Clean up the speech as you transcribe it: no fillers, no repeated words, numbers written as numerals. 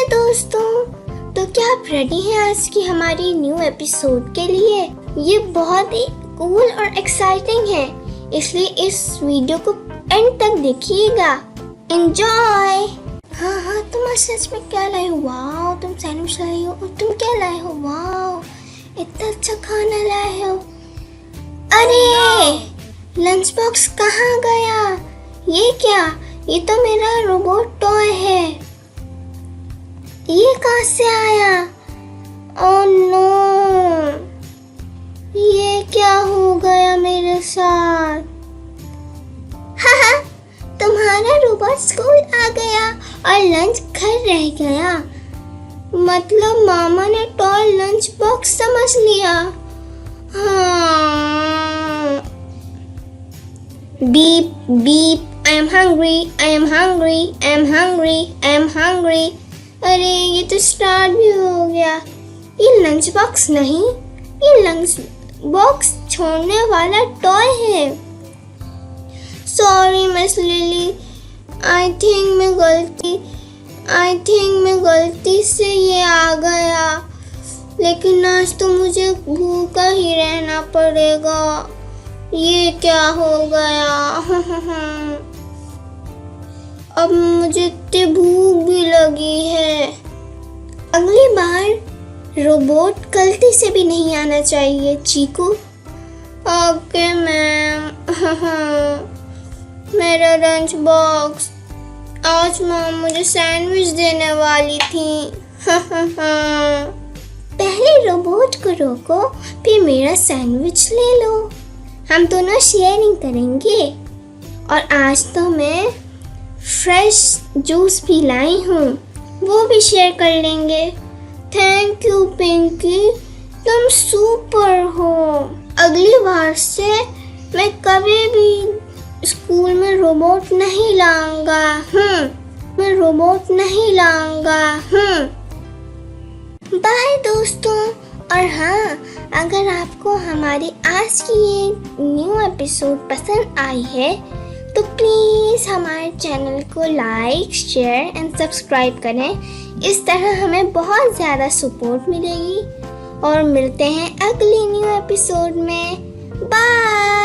दोस्तों, तो क्या आप रेडी हैं आज की हमारी न्यू एपिसोड के लिए? ये बहुत ही कूल और एक्साइटिंग है, इसलिए इस वीडियो को एंड तक देखिएगा। एंजॉय। हाँ, तुम सच में क्या लाए हो? वाओ, तुम सैंडविच लाए हो। और तुम क्या लाए हो? वाओ, इतना अच्छा खाना लाए हो। अरे, लंच बॉक्स कहाँ गया? ये क्या? ये तो मेरा रोबोट टॉय है। ये कहाँ से आया? ओह नो, ये क्या हो गया मेरे साथ? हाँ, तुम्हारा रोबोट स्कूल आ गया और लंच घर रह गया। मतलब मामा ने टॉय लंच बॉक्स समझ लिया। हाँ। Beep beep, I am hungry, I am hungry, I am hungry, I am hungry। अरे, ये तो स्टार्ट भी हो गया। ये लंच बॉक्स नहीं, ये लंच बॉक्स छोड़ने वाला टॉय है। Sorry miss lily, I think मैं गलती से ये आ गया, लेकिन आज तो मुझे भूखा ही रहना पड़ेगा। ये क्या हो गया? अब मुझे इतनी भूख भी लगी है। अगली बार रोबोट गलती से भी नहीं आना चाहिए, चीकू। Okay ma'am. मेरा लंच बॉक्स, आज मॉम मुझे सैंडविच देने वाली थी। पहले रोबोट को रोको, फिर मेरा सैंडविच ले लो। हम दोनों शेयरिंग करेंगे। और आज तो मैं फ्रेश जूस भी लाई हूँ, वो भी शेयर कर लेंगे। थैंक यू पिंकी, तुम सुपर हो। अगली बार से मैं कभी भी स्कूल में रोबोट नहीं लाऊंगा। मैं रोबोट नहीं लाऊंगा। बाय दोस्तों। और हाँ, अगर आपको हमारी आज की ये न्यू एपिसोड पसंद आई है तो प्लीज़ हमारे चैनल को लाइक, शेयर एंड सब्सक्राइब करें। इस तरह हमें बहुत ज़्यादा सपोर्ट मिलेगी। और मिलते हैं अगली न्यू एपिसोड में। बाय।